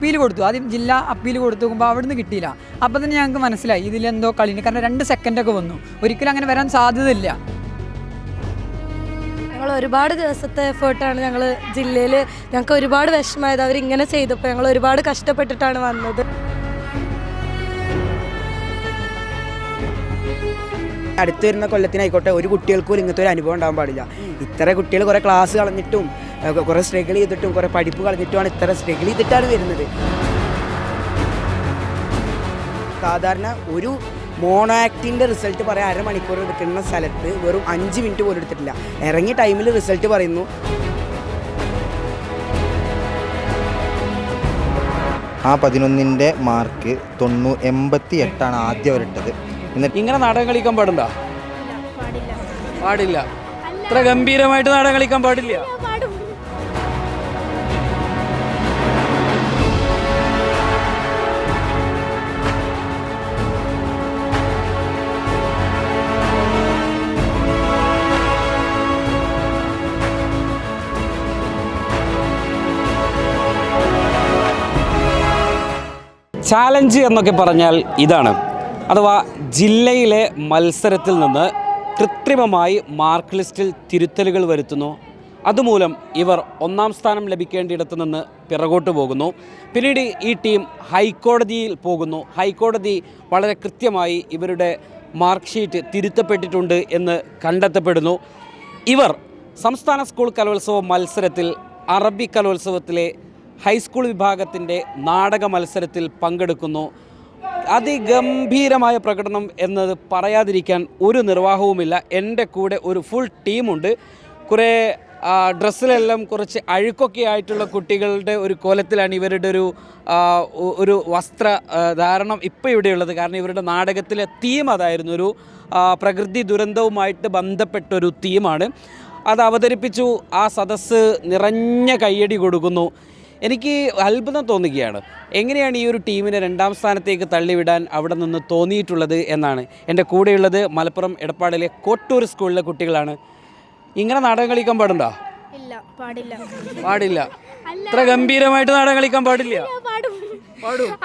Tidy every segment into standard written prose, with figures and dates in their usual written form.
Appeal കൊടുത്തു. ആദ്യം ജില്ലാ അപ്പീൽ കൊടുത്തു നോക്കുമ്പോൾ അവിടെ നിന്ന് കിട്ടിയില്ല. അപ്പോൾ തന്നെ ഞങ്ങൾക്ക് മനസ്സിലായി ഇതിലെന്തോ കളിയുണ്ട്. കാരണം 2 സെക്കൻഡൊക്കെ വന്നു. ഒരിക്കലും അങ്ങനെ വരാൻ സാധ്യതയില്ല. ഞങ്ങൾ ഒരുപാട് ദിവസത്തെ എഫേർട്ടാണ് ഞങ്ങൾ ജില്ലയിൽ. ഞങ്ങൾക്ക് ഒരുപാട് വിഷമമായത് അവരിങ്ങനെ ചെയ്തപ്പോൾ. ഞങ്ങൾ ഒരുപാട് കഷ്ടപ്പെട്ടിട്ടാണ് വന്നത്. അടുത്ത് വരുന്ന കൊല്ലത്തിനായിക്കോട്ടെ ഒരു കുട്ടികൾക്കും ഇങ്ങനത്തെ ഒരു അനുഭവം ഉണ്ടാകാൻ പാടില്ല. ഇത്ര കുട്ടികൾ കുറേ ക്ലാസ് കളഞ്ഞിട്ടും കുറേ സ്ട്രഗിൾ ചെയ്തിട്ടും കുറേ പഠിപ്പ് കളഞ്ഞിട്ടുമാണ് ഇത്ര സ്ട്രഗിൾ ചെയ്തിട്ടാണ് വരുന്നത്. സാധാരണ ഒരു മോണോ ആക്ടിൻ്റെ റിസൾട്ട് പറയാൻ അരമണിക്കൂർ എടുക്കുന്ന സ്ഥലത്ത് വെറും 5 മിനിറ്റ് പോലും എടുത്തിട്ടില്ല. ഇറങ്ങിയ ടൈമിൽ റിസൾട്ട് പറയുന്നു. ആ 11ൻ്റെ മാർക്ക് 88 ആദ്യം അവരിട്ടത്. ഇങ്ങനെ നാടകം കളിക്കാൻ പാടുണ്ടോ? പാടില്ല. ഇത്ര ഗംഭീരമായിട്ട് നാടകം കളിക്കാൻ പാടില്ല. ചാലഞ്ച് എന്നൊക്കെ പറഞ്ഞാൽ ഇതാണ്. അഥവാ ജില്ലയിലെ മത്സരത്തിൽ നിന്ന് കൃത്രിമമായി മാർക്ക് ലിസ്റ്റിൽ തിരുത്തലുകൾ വരുത്തുന്നു. അതുമൂലം ഇവർ 1ാം സ്ഥാനം ലഭിക്കേണ്ടിയിടത്തു നിന്ന് പിറകോട്ട് പോകുന്നു. പിന്നീട് ഈ ടീം ഹൈക്കോടതിയിൽ പോകുന്നു. ഹൈക്കോടതി വളരെ കൃത്യമായി ഇവരുടെ മാർക്ക് ഷീറ്റ് തിരുത്തപ്പെട്ടിട്ടുണ്ട് എന്ന് കണ്ടെത്തപ്പെടുന്നു. ഇവർ സംസ്ഥാന സ്കൂൾ കലോത്സവ മത്സരത്തിൽ അറബി കലോത്സവത്തിലെ ഹൈസ്കൂൾ വിഭാഗത്തിൻ്റെ നാടക മത്സരത്തിൽ പങ്കെടുക്കുന്നു. അതിഗംഭീരമായ പ്രകടനം എന്നത് പറയാതിരിക്കാൻ ഒരു നിർവാഹവുമില്ല. എൻ്റെ കൂടെ ഒരു ഫുൾ ടീമുണ്ട്. കുറേ ഡ്രസ്സിലെല്ലാം കുറച്ച് അഴുക്കൊക്കെ ആയിട്ടുള്ള കുട്ടികളുടെ ഒരു കോലത്തിലാണ് ഇവരുടെ ഒരു വസ്ത്ര ധാരണം ഇപ്പോൾ ഇവിടെയുള്ളത്. കാരണം ഇവരുടെ നാടകത്തിലെ തീം അതായിരുന്നു. ഒരു പ്രകൃതി ദുരന്തവുമായിട്ട് ബന്ധപ്പെട്ടൊരു തീമാണ്. അത് അവതരിപ്പിച്ചു. ആ സദസ്സ് നിറഞ്ഞ കയ്യടി കൊടുക്കുന്നു. എനിക്ക് അത്ഭുതം തോന്നുകയാണ്. എങ്ങനെയാണ് ഈ ഒരു ടീമിനെ 2ാം സ്ഥാനത്തേക്ക് തള്ളിവിടാൻ അവിടെ നിന്ന് തോന്നിയിട്ടുള്ളത് എന്നാണ്. എൻ്റെ കൂടെയുള്ളത് മലപ്പുറം എടപ്പാടിലെ കോട്ടൂർ സ്കൂളിലെ കുട്ടികളാണ്. ഇങ്ങനെ നാടകം കളിക്കാൻ പാടുണ്ടോ? ഇല്ല, പാടില്ല. പാടില്ല. ഇത്ര ഗംഭീരമായിട്ട് നാടകം കളിക്കാൻ പാടില്ല.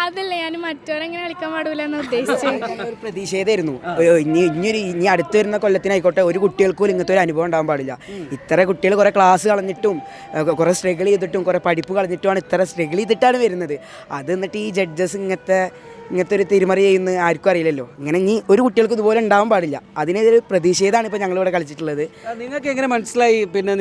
അതല്ല, ഞാൻ മറ്റവരെങ്ങനെ കളിക്കാൻ പാടില്ല എന്ന് ഉദ്ദേശിച്ചത്. ഒരു പ്രതിഷേധമായിരുന്നു. ഇനി അടുത്ത് വരുന്ന കൊല്ലത്തിനായിക്കോട്ടെ ഒരു കുട്ടികൾക്കും ഇങ്ങനത്തെ ഒരു അനുഭവം ഉണ്ടാകാൻ പാടില്ല. ഇത്ര കുട്ടികൾ കുറേ ക്ലാസ് കളഞ്ഞിട്ടും കുറേ സ്ട്രഗിൾ ചെയ്തിട്ടും കുറേ പഠിപ്പ് കളഞ്ഞിട്ടുമാണ് ഇത്ര സ്ട്രഗിൾ ചെയ്തിട്ടാണ് വരുന്നത്. അത് എന്നിട്ട് ഈ ജഡ്ജസ് ഇങ്ങനത്തെ ഒരു തിരിമറി ചെയ്യുന്ന ആർക്കും അറിയില്ലല്ലോ. ഇങ്ങനെ ഇനി ഒരു കുട്ടികൾക്ക് ഇതുപോലെ ഉണ്ടാവാൻ പാടില്ല. അതിനെതിരെ പ്രതിഷേധമാണ് ഇപ്പോൾ ഞങ്ങളിവിടെ കളിച്ചിട്ടുള്ളത്. നിങ്ങൾക്ക് എങ്ങനെ മനസ്സിലായി പിന്നെ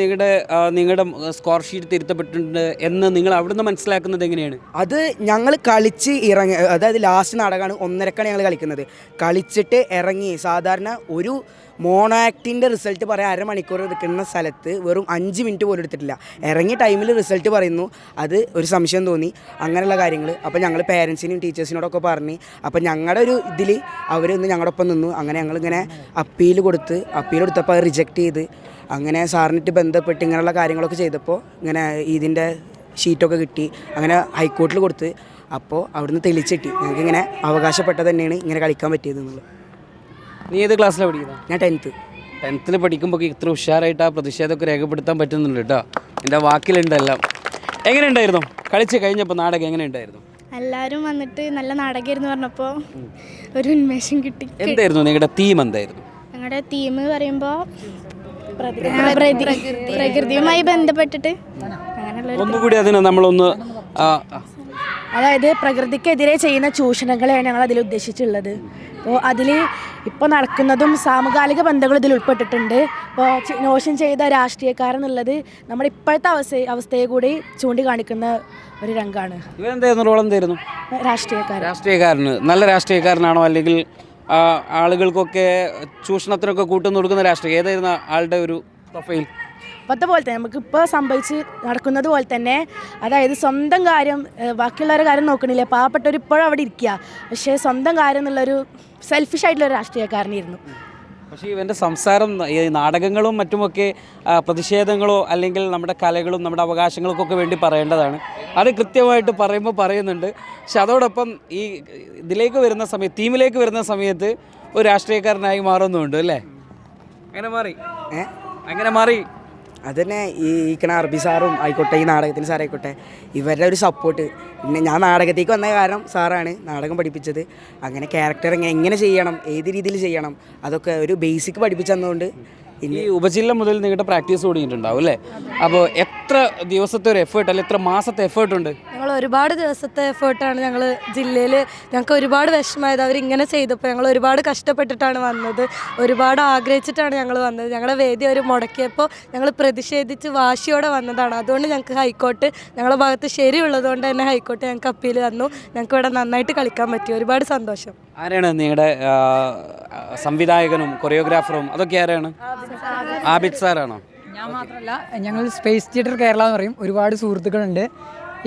നിങ്ങളുടെ സ്കോർ ഷീറ്റ് തിരുത്തപ്പെട്ടിട്ടുണ്ട് എന്ന് നിങ്ങൾ അവിടുന്ന് മനസ്സിലാക്കുന്നത് എങ്ങനെയാണ്? അത് ഞങ്ങൾ കളിച്ച് ഇറങ്ങി, അതായത് ലാസ്റ്റ് നാടകമാണ് 1:30 ഞങ്ങൾ കളിക്കുന്നത്. കളിച്ചിട്ട് ഇറങ്ങി. സാധാരണ ഒരു മോണോ ആക്ടിൻ്റെ റിസൾട്ട് പറയാൻ അരമണിക്കൂർ എടുക്കുന്ന സ്ഥലത്ത് വെറും 5 മിനിറ്റ് പോലും എടുത്തിട്ടില്ല. ഇറങ്ങിയ ടൈമിൽ റിസൾട്ട് പറയുന്നു. അത് ഒരു സംശയം തോന്നി. അങ്ങനെയുള്ള കാര്യങ്ങൾ അപ്പോൾ ഞങ്ങൾ പേരൻസിനും ടീച്ചേഴ്സിനോടൊക്കെ പറഞ്ഞ്, അപ്പോൾ ഞങ്ങളുടെ ഒരു ഇതിൽ അവരൊന്ന് ഞങ്ങളുടെ ഒപ്പം നിന്നു. അങ്ങനെ ഞങ്ങളിങ്ങനെ അപ്പീൽ കൊടുത്തപ്പോൾ അത് റിജക്റ്റ് ചെയ്ത് അങ്ങനെ സാറിനിട്ട് ബന്ധപ്പെട്ട് ഇങ്ങനെയുള്ള കാര്യങ്ങളൊക്കെ ചെയ്തപ്പോൾ ഇങ്ങനെ ഇതിൻ്റെ ഷീറ്റൊക്കെ കിട്ടി. അങ്ങനെ ഹൈക്കോർട്ടിൽ കൊടുത്ത് അപ്പോൾ അവിടുന്ന് തെളിച്ചിട്ട് ഞങ്ങൾക്ക് ഇങ്ങനെ അവകാശപ്പെട്ടത് തന്നെയാണ് ഇങ്ങനെ കളിക്കാൻ പറ്റിയത് എന്നുള്ളത്. നീ ഏത് ക്ലാസ്സിലാണ് പഠിക്കുന്നത്? ഞാൻ 10th. 10th പഠിക്കുമ്പോൾ ഇത്ര ഉഷാറായിട്ട് ആ പ്രതിഷേധമൊക്കെ രേഖപ്പെടുത്താൻ പറ്റുന്നുണ്ട് കേട്ടോ. എൻ്റെ വാക്കിലുണ്ട് എല്ലാം. എങ്ങനെ ഉണ്ടായിരുന്നു കളിച്ച് കഴിഞ്ഞപ്പോൾ നാടകം? എങ്ങനെ ഉണ്ടായിരുന്നു? എല്ലാവരും വന്നിട്ട് നല്ല നാടകമായിരുന്നു പറഞ്ഞപ്പോൾ ഒരു ഉന്മേഷം കിട്ടി. എന്തായിരുന്നു നിങ്ങളുടെ തീം? എന്തായിരുന്നു ഞങ്ങളുടെ തീം പറയുമ്പോൾ പ്രകൃതിയുമായി ബന്ധപ്പെട്ടിട്ട് അങ്ങനെയുള്ള ഒന്നുകൂടി അതിന് നമ്മളൊന്ന് അതായത് പ്രകൃതിക്കെതിരെ ചെയ്യുന്ന ചൂഷണങ്ങളെയാണ് ഞങ്ങൾ അതിൽ ഉദ്ദേശിച്ചുള്ളത്. അപ്പോൾ അതിൽ ഇപ്പോൾ നടക്കുന്നതും സാമകാലിക ബന്ധങ്ങളും ഇതിൽ ഉൾപ്പെട്ടിട്ടുണ്ട്. ഇപ്പോൾ മോശം ചെയ്ത രാഷ്ട്രീയക്കാരെന്നുള്ളത് നമ്മുടെ ഇപ്പോഴത്തെ അവസ്ഥയെ കൂടി ചൂണ്ടിക്കാണിക്കുന്ന ഒരു രംഗമാണ്. ഇവരെന്തായിരുന്നു റോൾ? എന്തായിരുന്നു? രാഷ്ട്രീയക്കാരന്. നല്ല രാഷ്ട്രീയക്കാരനാണോ അല്ലെങ്കിൽ ആളുകൾക്കൊക്കെ ചൂഷണത്തിനൊക്കെ കൂട്ടുന്നു കൊടുക്കുന്ന രാഷ്ട്രീയം? ഏതായിരുന്നു ആളുടെ ഒരു പ്രൊഫൈൽ? ഇപ്പോഴത്തെ പോലെ തന്നെ നമുക്കിപ്പോൾ സംഭവിച്ച് നടക്കുന്നത് പോലെ തന്നെ, അതായത് സ്വന്തം കാര്യം ബാക്കിയുള്ളവരുടെ കാര്യം നോക്കണില്ല. പാവപ്പെട്ടവർ ഇപ്പോഴും അവിടെ ഇരിക്കുക, പക്ഷേ സ്വന്തം കാര്യം എന്നുള്ളൊരു സെൽഫിഷ് ആയിട്ടുള്ളൊരു രാഷ്ട്രീയക്കാരനായിരുന്നു. പക്ഷേ ഇവൻ്റെ സംസാരം ഈ നാടകങ്ങളും മറ്റുമൊക്കെ പ്രതിഷേധങ്ങളോ അല്ലെങ്കിൽ നമ്മുടെ കലകളും നമ്മുടെ അവകാശങ്ങൾക്കൊക്കെ വേണ്ടി പറയേണ്ടതാണ്. അത് കൃത്യമായിട്ട് പറയുന്നുണ്ട്. പക്ഷെ അതോടൊപ്പം ഈ ഇതിലേക്ക് വരുന്ന സമയത്ത്, ടീമിലേക്ക് വരുന്ന സമയത്ത് ഒരു രാഷ്ട്രീയക്കാരനായി മാറുന്നുണ്ട് അല്ലേ? അങ്ങനെ മാറി. അതന്നെ ഈ അറബി സാറും ആയിക്കോട്ടെ, ഈ നാടകത്തിന് സാറായിക്കോട്ടെ, ഇവരുടെ ഒരു സപ്പോർട്ട്. പിന്നെ ഞാൻ നാടകത്തേക്ക് വന്ന കാരണം സാറാണ് നാടകം പഠിപ്പിച്ചത്. അങ്ങനെ ക്യാരക്ടർ എങ്ങനെ ചെയ്യണം, ഏത് രീതിയിൽ ചെയ്യണം, അതൊക്കെ ഒരു ബേസിക് പഠിപ്പിച്ചു തന്നുകൊണ്ട്. ഈ ഉപജില്ല മുതൽ നിങ്ങളുടെ പ്രാക്ടീസ് തുടങ്ങിയിട്ടുണ്ടാവും അല്ലേ? അപ്പോൾ എത്ര ദിവസത്തെ ഒരു എഫേർട്ട് അല്ലെങ്കിൽ എത്ര മാസത്തെ എഫേർട്ട് ഉണ്ട്? ഞങ്ങൾ ഒരുപാട് ദിവസത്തെ എഫേർട്ടാണ് ഞങ്ങൾ ജില്ലയിൽ. ഞങ്ങൾക്ക് ഒരുപാട് വിഷമമായത് അവരിങ്ങനെ ചെയ്തപ്പോൾ. ഞങ്ങൾ ഒരുപാട് കഷ്ടപ്പെട്ടിട്ടാണ് വന്നത്, ഒരുപാട് ആഗ്രഹിച്ചിട്ടാണ് ഞങ്ങൾ വന്നത്. ഞങ്ങളുടെ വേദി അവർ മുടക്കിയപ്പോൾ ഞങ്ങൾ പ്രതിഷേധിച്ച് വാശിയോടെ വന്നതാണ്. അതുകൊണ്ട് ഞങ്ങൾക്ക് ഹൈക്കോർട്ട് ഞങ്ങളുടെ ഭാഗത്ത് ശരിയുള്ളതുകൊണ്ട് തന്നെ ഹൈക്കോർട്ട് ഞങ്ങൾക്ക് അപ്പീൽ തന്നു. ഞങ്ങൾക്ക് ഇവിടെ നന്നായിട്ട് കളിക്കാൻ പറ്റി. ഒരുപാട് സന്തോഷം. ആരാണ് നിങ്ങളുടെ സംവിധായകനും കൊറിയോഗ്രാഫറും അതൊക്കെ ആരാണ്? ആബിദ് സാറാണോ? ഞാൻ മാത്രമല്ല, ഞങ്ങൾ സ്പേസ് തിയേറ്റർ കേരള എന്ന് പറയും, ഒരുപാട് സുഹൃത്തുക്കളുണ്ട്.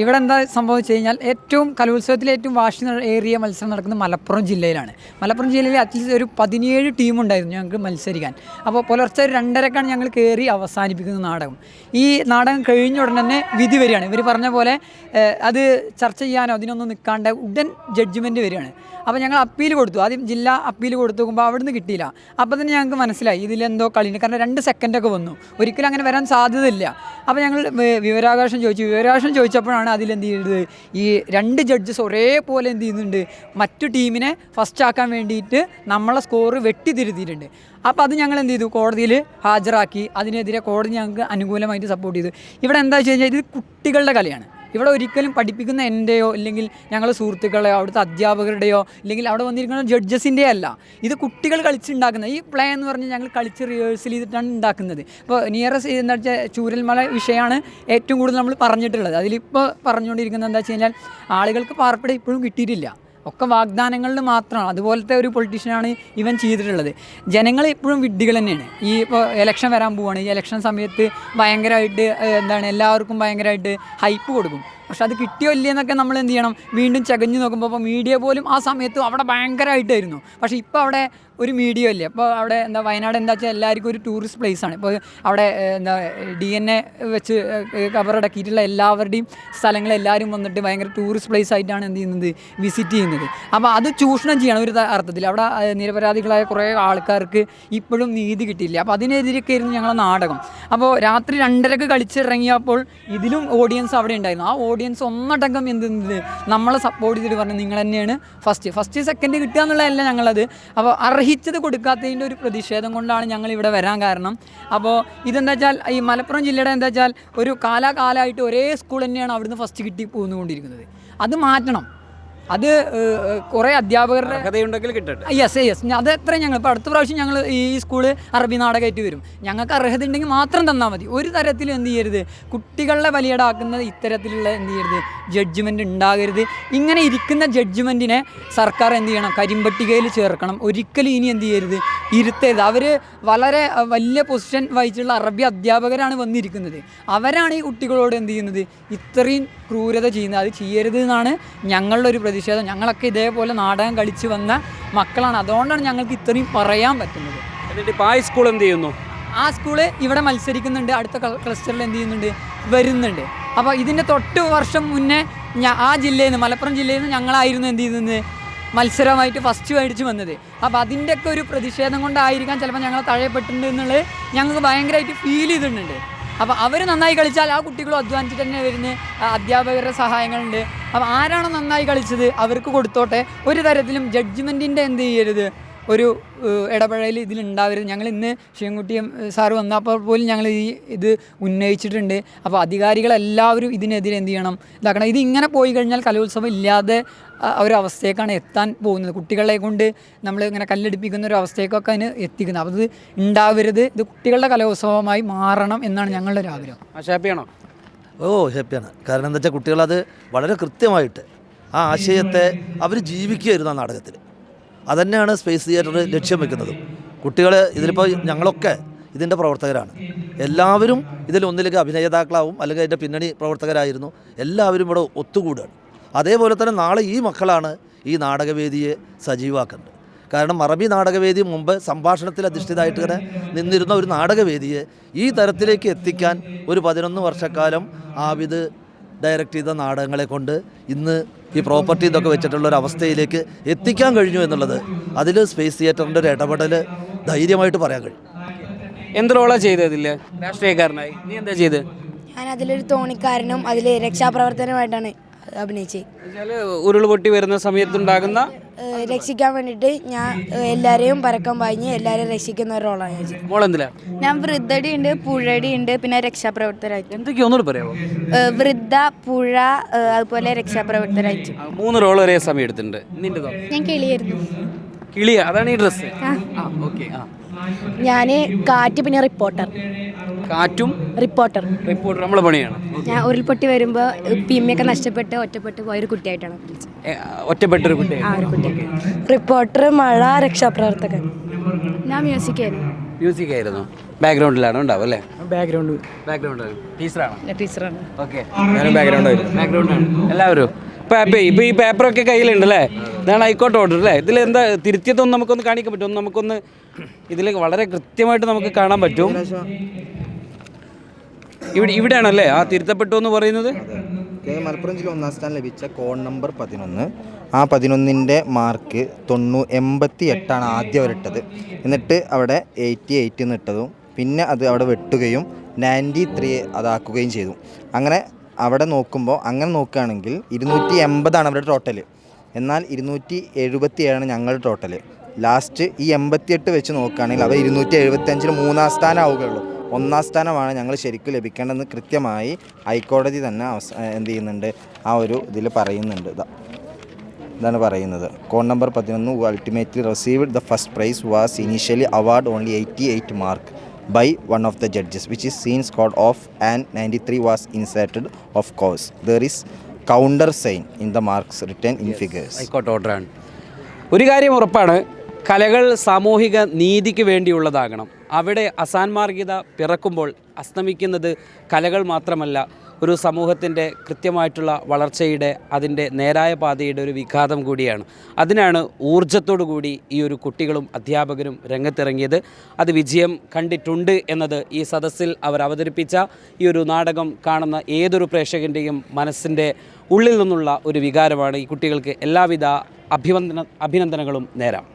ഇവിടെ എന്താ സംഭവിച്ചു കഴിഞ്ഞാൽ ഏറ്റവും കലോത്സവത്തിൽ ഏറ്റവും വാശി ഏറിയ മത്സരം നടക്കുന്നത് മലപ്പുറം ജില്ലയിലാണ്. മലപ്പുറം ജില്ലയിൽ അറ്റ്ലീസ്റ്റ് ഒരു 17 ടീമുണ്ടായിരുന്നു ഞങ്ങൾക്ക് മത്സരിക്കാൻ. അപ്പോൾ പുലർച്ചെ 2:30ക്കാണ് ഞങ്ങൾ കയറി അവസാനിപ്പിക്കുന്ന നാടകം. ഈ നാടകം കഴിഞ്ഞ ഉടനെ തന്നെ വിധി വരികയാണ്. ഇവർ പറഞ്ഞ പോലെ അത് ചർച്ച ചെയ്യാനോ അതിനൊന്നും നിൽക്കാണ്ട് ഉടൻ ജഡ്ജ്മെൻറ്റ് വരികയാണ്. അപ്പോൾ ഞങ്ങൾ അപ്പീൽ കൊടുത്തു. ആദ്യം ജില്ലാ അപ്പീൽ കൊടുത്തു നോക്കുമ്പോൾ അവിടുന്ന് കിട്ടിയില്ല. അപ്പോൾ തന്നെ ഞങ്ങൾക്ക് മനസ്സിലായി ഇതിലെന്തോ കളിയുണ്ട്. കാരണം 2 സെക്കൻഡൊക്കെ വന്നു, ഒരിക്കലും അങ്ങനെ വരാൻ സാധ്യതയില്ല. അപ്പോൾ ഞങ്ങൾ വിവരാവകാശം ചോദിച്ചപ്പോഴാണ് അതിലെന്ത് ചെയ്തത്, ഈ 2 ജഡ്ജസ് ഒരേപോലെ എന്ത് ചെയ്യുന്നുണ്ട്, മറ്റു ടീമിനെ ഫസ്റ്റ് ആക്കാൻ വേണ്ടിയിട്ട് നമ്മളെ സ്കോർ വെട്ടിത്തിരുത്തിയിട്ടുണ്ട്. അപ്പോൾ അത് ഞങ്ങൾ എന്ത് ചെയ്തു, കോടതിയിൽ ഹാജരാക്കി. അതിനെതിരെ കോടതി ഞങ്ങൾക്ക് അനുകൂലമായിട്ട് സപ്പോർട്ട് ചെയ്തു. ഇവിടെ എന്താ വെച്ച് കഴിഞ്ഞാൽ ഇത് കുട്ടികളുടെ കളിയാണ്. ഇവിടെ ഒരിക്കലും പഠിപ്പിക്കുന്ന എൻ്റെയോ അല്ലെങ്കിൽ ഞങ്ങളുടെ സുഹൃത്തുക്കളെയോ അവിടുത്തെ അധ്യാപകരുടെയോ അല്ലെങ്കിൽ അവിടെ വന്നിരിക്കുന്ന ജഡ്ജസിൻ്റെയോ അല്ല. ഇത് കുട്ടികൾ കളിച്ചുണ്ടാക്കുന്നത്. ഈ പ്ലേ എന്ന് പറഞ്ഞാൽ ഞങ്ങൾ കളിച്ച് റിഹേഴ്സൽ ചെയ്തിട്ടാണ് ഉണ്ടാക്കുന്നത്. ഇപ്പോൾ നിയറസ്റ്റ് എന്താ വെച്ചാൽ ചൂരൽമല വിഷയമാണ് ഏറ്റവും കൂടുതൽ നമ്മൾ പറഞ്ഞിട്ടുള്ളത്. അതിലിപ്പോൾ പറഞ്ഞുകൊണ്ടിരിക്കുന്നത് എന്താ വെച്ച് കഴിഞ്ഞാൽ ആളുകൾക്ക് പാർപ്പിട ഇപ്പോഴും കിട്ടിയിട്ടില്ല. ഒക്കെ വാഗ്ദാനങ്ങളിൽ മാത്രമാണ്. അതുപോലത്തെ ഒരു പൊളിറ്റീഷ്യനാണ് ഇവൻ ചെയ്തിട്ടുള്ളത്. ജനങ്ങൾ ഇപ്പോഴും വിഡ്ഢികൾ തന്നെയാണ്. ഈ ഇപ്പോൾ ഇലക്ഷൻ വരാൻ പോവുകയാണ്. ഈ ഇലക്ഷൻ സമയത്ത് ഭയങ്കരമായിട്ട് എല്ലാവർക്കും ഭയങ്കരമായിട്ട് ഹൈപ്പ് കൊടുക്കും. പക്ഷെ അത് കിട്ടിയോ ഇല്ലയെന്നൊക്കെ നമ്മൾ എന്ത് ചെയ്യണം, വീണ്ടും ചകഞ്ഞ് നോക്കുമ്പോൾ ഇപ്പോൾ മീഡിയ പോലും ആ സമയത്ത് അവിടെ ഭയങ്കരമായിട്ടായിരുന്നു. പക്ഷേ ഇപ്പോൾ അവിടെ ഒരു മീഡിയ ഇല്ല. ഇപ്പോൾ അവിടെ എന്താ വയനാട് എന്താ വെച്ചാൽ എല്ലാവർക്കും ഒരു ടൂറിസ്റ്റ് പ്ലേസാണ്. ഇപ്പോൾ അവിടെ എന്താ DNA വെച്ച് കബറടക്കിയിട്ടുള്ള എല്ലാവരുടെയും സ്ഥലങ്ങളെല്ലാവരും വന്നിട്ട് ഭയങ്കര ടൂറിസ്റ്റ് പ്ലേസ് ആയിട്ടാണ് എന്ത് ചെയ്യുന്നത്, വിസിറ്റ് ചെയ്യുന്നത്. അപ്പോൾ അത് ചൂഷണം ചെയ്യണം ഒരു അർത്ഥത്തിൽ. അവിടെ നിരപരാധികളായ കുറേ ആൾക്കാർക്ക് ഇപ്പോഴും നീതി കിട്ടിയില്ല. അപ്പോൾ അതിനെതിരെയൊക്കെ ആയിരുന്നു ഞങ്ങളുടെ നാടകം. അപ്പോൾ രാത്രി 2:30ക്ക് കളിച്ചിറങ്ങിയപ്പോൾ ഇതിലും ഓഡിയൻസ് അവിടെ ഉണ്ടായിരുന്നു. ആ ഓഡിയൻസ് ഒന്നടങ്കം എന്ത് നമ്മളെ സപ്പോർട്ട് ചെയ്തിട്ട് പറഞ്ഞു നിങ്ങൾ തന്നെയാണ് ഫസ്റ്റ് സെക്കൻഡ് കിട്ടുക എന്നുള്ളതല്ല ഞങ്ങളത്. അപ്പോൾ അർഹിച്ചത് കൊടുക്കാത്തതിൻ്റെ ഒരു പ്രതിഷേധം കൊണ്ടാണ് ഞങ്ങൾ ഇവിടെ വരാൻ കാരണം. അപ്പോൾ ഇതെന്താ വെച്ചാൽ ഈ മലപ്പുറം ജില്ലയുടെ എന്താ വെച്ചാൽ ഒരു കാലാകാലമായിട്ട് ഒരേ സ്കൂൾ തന്നെയാണ് അവിടുന്ന് ഫസ്റ്റ് കിട്ടി പോന്നുകൊണ്ടിരിക്കുന്നത്. അത് മാറ്റണം. അത് കുറേ അധ്യാപകരുടെ അർഹതയുണ്ടെങ്കിൽ കിട്ടട്ടെ. യെസ് അത് എത്ര ഞങ്ങൾ ഇപ്പോൾ അടുത്ത പ്രാവശ്യം ഞങ്ങൾ ഈ സ്കൂള് അറബി നാടകമായിട്ട് വരും. ഞങ്ങൾക്ക് അർഹത ഉണ്ടെങ്കിൽ മാത്രം തന്നാൽ മതി. ഒരു തരത്തിലും എന്ത് ചെയ്യരുത്, കുട്ടികളെ ബലിയേടാക്കുന്നത് ഇത്തരത്തിലുള്ള എന്ത് ചെയ്യരുത്, ജഡ്ജ്മെൻറ്റ് ഉണ്ടാകരുത്. ഇങ്ങനെ ഇരിക്കുന്ന ജഡ്ജ്മെൻറ്റിനെ സർക്കാർ എന്ത് ചെയ്യണം, കരിമ്പട്ടികയിൽ ചേർക്കണം. ഒരിക്കലും ഇനി എന്ത് ചെയ്യരുത്, ഇരുത്തരുത്. അവർ വളരെ വലിയ പൊസിഷൻ വഹിച്ചുള്ള അറബി അധ്യാപകരാണ് വന്നിരിക്കുന്നത്. അവരാണ് ഈ കുട്ടികളോട് എന്ത് ചെയ്യുന്നത്, ഇത്രയും ക്രൂരത ചെയ്യുന്നത്. അത് ചെയ്യരുത് എന്നാണ് ഞങ്ങളുടെ ഒരു പ്രതിഷേധം. ഞങ്ങളൊക്കെ ഇതേപോലെ നാടകം കളിച്ച് വന്ന മക്കളാണ്. അതുകൊണ്ടാണ് ഞങ്ങൾക്ക് ഇത്രയും പറയാൻ പറ്റുന്നത്. എന്നിട്ട് ഇപ്പോൾ ആ സ്കൂൾ എന്ത് ചെയ്യുന്നു? ആ സ്കൂള് ഇവിടെ മത്സരിക്കുന്നുണ്ട്, അടുത്ത ക്ലസ്റ്ററിൽ എന്ത് ചെയ്യുന്നുണ്ട്, വരുന്നുണ്ട്. അപ്പോൾ ഇതിൻ്റെ തൊട്ട് വർഷം മുന്നേ ആ ജില്ലയിൽ നിന്ന്, മലപ്പുറം ജില്ലയിൽ നിന്ന് ഞങ്ങളായിരുന്നു എന്ത് ചെയ്യുന്നത്, മത്സരമായിട്ട് ഫസ്റ്റ് മേടിച്ച് വന്നത്. അപ്പോൾ അതിൻ്റെയൊക്കെ ഒരു പ്രതിഷേധം കൊണ്ടായിരിക്കാം ചിലപ്പോൾ ഞങ്ങൾ തഴയപ്പെട്ടിട്ടുണ്ട് എന്നുള്ളത് ഞങ്ങൾക്ക് ഭയങ്കരമായിട്ട് ഫീൽ ചെയ്തിട്ടുണ്ട്. അപ്പോൾ അവർ നന്നായി കളിച്ചാൽ ആ കുട്ടികളും അധ്വാനിച്ചിട്ട് തന്നെ വരുന്ന അധ്യാപകരുടെ സഹായങ്ങളുണ്ട്. അപ്പോൾ ആരാണോ നന്നായി കളിച്ചത് അവർക്ക് കൊടുത്തോട്ടെ. ഒരു തരത്തിലും ജഡ്ജ്മെൻറ്റിൻ്റെ എന്ത് ചെയ്യരുത്, ഒരു ഇടപെടൽ ഇതിലുണ്ടാവരുത്. ഞങ്ങൾ ഇന്ന് ശിവൻകുട്ടിയും സാറ് വന്നപ്പോൾ പോലും ഞങ്ങൾ ഇത് ഉന്നയിച്ചിട്ടുണ്ട്. അപ്പോൾ അധികാരികളെല്ലാവരും ഇതിനെതിരെ എന്ത് ചെയ്യണം, ഇതാക്കണം. ഇത് ഇങ്ങനെ പോയി കഴിഞ്ഞാൽ കലോത്സവം ഇല്ലാതെ ഒരവസ്ഥയൊക്കെയാണ് എത്താൻ പോകുന്നത്. കുട്ടികളെ കൊണ്ട് നമ്മൾ ഇങ്ങനെ കല്ലെടുപ്പിക്കുന്ന ഒരു അവസ്ഥയൊക്കെ അതിന് എത്തിക്കുന്നത്. അപ്പോൾ ഇത് ഉണ്ടാവരുത്. ഇത് കുട്ടികളുടെ കലോത്സവമായി മാറണം എന്നാണ് ഞങ്ങളുടെ ഒരു ആഗ്രഹം. ഹാപ്പിയാണോ? ഹാപ്പിയാണ്. കാരണം എന്താ വെച്ചാൽ കുട്ടികളത് വളരെ കൃത്യമായിട്ട് ആ ആശയത്തെ അവർ ജീവിക്കുകയായിരുന്നു ആ നാടകത്തിൽ. അതുതന്നെയാണ് സ്പേസ് തിയേറ്റർ ലക്ഷ്യം വെക്കുന്നത്. കുട്ടികൾ ഇതിലിപ്പോൾ ഞങ്ങളൊക്കെ ഇതിൻ്റെ പ്രവർത്തകരാണ്. എല്ലാവരും ഇതിൽ ഒന്നിലേക്ക് അഭിനേതാക്കളാവും, അല്ലെങ്കിൽ അതിൻ്റെ പിന്നണി പ്രവർത്തകരായിരുന്നു. എല്ലാവരും ഇവിടെ ഒത്തുകൂടുകയാണ്. അതേപോലെ തന്നെ നാളെ ഈ മക്കളാണ് ഈ നാടകവേദിയെ സജീവാക്കുന്നത്. കാരണം അറബി നാടകവേദി മുമ്പ് സംഭാഷണത്തിൽ അധിഷ്ഠിതമായിട്ട് ഇങ്ങനെ നിന്നിരുന്ന ഒരു നാടകവേദിയെ ഈ തരത്തിലേക്ക് എത്തിക്കാൻ ഒരു 11 വർഷക്കാലം ആബിദ് ഡയറക്റ്റ് ചെയ്ത നാടകങ്ങളെ കൊണ്ട് ഇന്ന് ഈ പ്രോപ്പർട്ടി ഇതൊക്കെ വെച്ചിട്ടുള്ള ഒരു അവസ്ഥയിലേക്ക് എത്തിക്കാൻ കഴിഞ്ഞു എന്നുള്ളത് അതിൽ സ്പേസ് തിയേറ്ററിൻ്റെ ഒരു ഇടപെടൽ ധൈര്യമായിട്ട് പറയാൻ കഴിയും. എന്ത് റോളാണ് ചെയ്തതില്ല രാഷ്ട്രീയക്കാരനായി? നീ എന്താ ചെയ്ത്? ഞാൻ അതിലൊരു തോണിക്കാരനും അതിൽ രക്ഷാപ്രവർത്തനമായിട്ടാണ് അഭിനയിച്ചത്. എന്നുവെച്ചാൽ ഉരുൾപൊട്ടി വരുന്ന സമയത്തുണ്ടാകുന്ന രക്ഷിക്കാൻ വേണ്ടിയിട്ട് ഞാൻ എല്ലാവരെയും പരക്കം പാഞ്ഞ് എല്ലാവരെയും രക്ഷിക്കുന്ന ഒരു റോളാണ് ഞാൻ ചെയ്തത്. മോളെന്തിലാ? ഞാൻ വൃദ്ധടി ഉണ്ട്, പുഴടി ഉണ്ട്, പിന്നെ രക്ഷാപ്രവർത്തകരായിട്ട്. എന്തൊക്കെയാ ഒന്നുകൂടി പറയാമോ? വൃദ്ധ, പുഴ, അതുപോലെ രക്ഷാപ്രവർത്തകരായിട്ട്. 3 റോൾ ഒരേ സമയം എടുത്തിട്ടുണ്ട്. നിൻ്റെതോ? ഞാൻ കിളിയായിരുന്നു. കിളിയ, അതാണ് ഈ ഡ്രസ്സ്. ഓക്കെ. ഞാൻ കാറ്റ്, പിന്നെ റിപ്പോർട്ടർ. കാറ്റും റിപ്പോർട്ടർ നമ്മളെ പണിയാണ്. ഞാൻ ഉരുൾപൊട്ടി വരുമ്പോൾ പിമ്മയൊക്കെ നഷ്ടപ്പെട്ട് ഒറ്റപ്പെട്ട് പോയൊരു കുട്ടിയായിട്ടാണ് ഒറ്റപ്പെട്ടൊരു കുട്ടി. റിപ്പോർട്ടർ, മഴ, രക്ഷാപ്രവർത്തകൻ. ഞാൻ മ്യൂസിക്കായിരുന്നു. മ്യൂസിക് ആയിരുന്നു. ബാക്ക്ഗ്രൗണ്ടിലാണ് ഉണ്ടാവും അല്ലേ? ബാക്ക്ഗ്രൗണ്ട് ടീച്ചറാണ്. ഓക്കെ, ബാക്ക്ഗ്രൗണ്ടാണ് എല്ലാവരും. ഇപ്പോൾ ഈ പേപ്പറൊക്കെ കയ്യിലുണ്ട് അല്ലേ? ഇതാണ് ഹൈക്കോർട്ട് ഓർഡർ അല്ലേ? ഇതിലെന്താ തിരുത്തിയതൊന്നും നമുക്കൊന്ന് കാണിക്കാൻ പറ്റും? നമുക്കൊന്ന് ഇതിൽ വളരെ കൃത്യമായിട്ട് നമുക്ക് കാണാൻ പറ്റും. ഇവിടെയാണല്ലേ ആ തിരുത്തപ്പെട്ടു എന്ന് പറയുന്നത്? മലപ്പുറം ജില്ല 1ാം സ്ഥാനം ലഭിച്ച കോഡ് നമ്പർ 11. ആ 11ൻ്റെ മാർക്ക് 88 ആദ്യം അവരിട്ടത്. എന്നിട്ട് അവിടെ 88 എന്ന് ഇട്ടതും പിന്നെ അത് അവിടെ വെട്ടുകയും 93 അതാക്കുകയും ചെയ്തു. അങ്ങനെ അവിടെ നോക്കുമ്പോൾ അങ്ങനെ നോക്കുകയാണെങ്കിൽ 280 അവരുടെ ടോട്ടൽ. എന്നാൽ 277 ഞങ്ങളുടെ ടോട്ടൽ. ലാസ്റ്റ് ഈ 88 വെച്ച് നോക്കുകയാണെങ്കിൽ അവർ 275 3ാം സ്ഥാനം ആവുകയുള്ളൂ. 1ാം സ്ഥാനമാണ് ഞങ്ങൾ ശരിക്കും ലഭിക്കേണ്ടതെന്ന് കൃത്യമായി ഹൈക്കോടതി തന്നെ എന്ത് ചെയ്യുന്നുണ്ട്, ആ ഒരു ഇതിൽ പറയുന്നുണ്ട്. ഇതാണ് പറയുന്നത്. Code number 11 who ultimately received the first prize was initially awarded only 88 mark by one of the judges, which is seen scored off and 93 was inserted. Of course, there is counter sign in the marks written in figures. High court ഓർഡറാണ്. ഒരു കാര്യം ഉറപ്പാണ്, കലകൾ സാമൂഹിക നീതിക്ക് വേണ്ടിയുള്ളതാകണം. അവിടെ അസാൻമാർഗികത പിറക്കുമ്പോൾ അസ്തമിക്കുന്നത് കലകൾ മാത്രമല്ല, ഒരു സമൂഹത്തിൻ്റെ കൃത്യമായിട്ടുള്ള വളർച്ചയുടെ അതിൻ്റെ നേരായ പാതയുടെ ഒരു വിഘാതം കൂടിയാണ്. അതിനാണ് ഊർജ്ജത്തോടു കൂടി ഈ ഒരു കുട്ടികളും അധ്യാപകരും രംഗത്തിറങ്ങിയത്. അത് വിജയം കണ്ടിട്ടുണ്ട് എന്നത് ഈ സദസ്സിൽ അവർ അവതരിപ്പിച്ച ഈ ഒരു നാടകം കാണുന്ന ഏതൊരു പ്രേക്ഷകൻ്റെയും മനസ്സിൻ്റെ ഉള്ളിൽ നിന്നുള്ള ഒരു വികാരമാണ്. ഈ കുട്ടികൾക്ക് എല്ലാവിധ അഭിനന്ദനങ്ങളും നേരാം.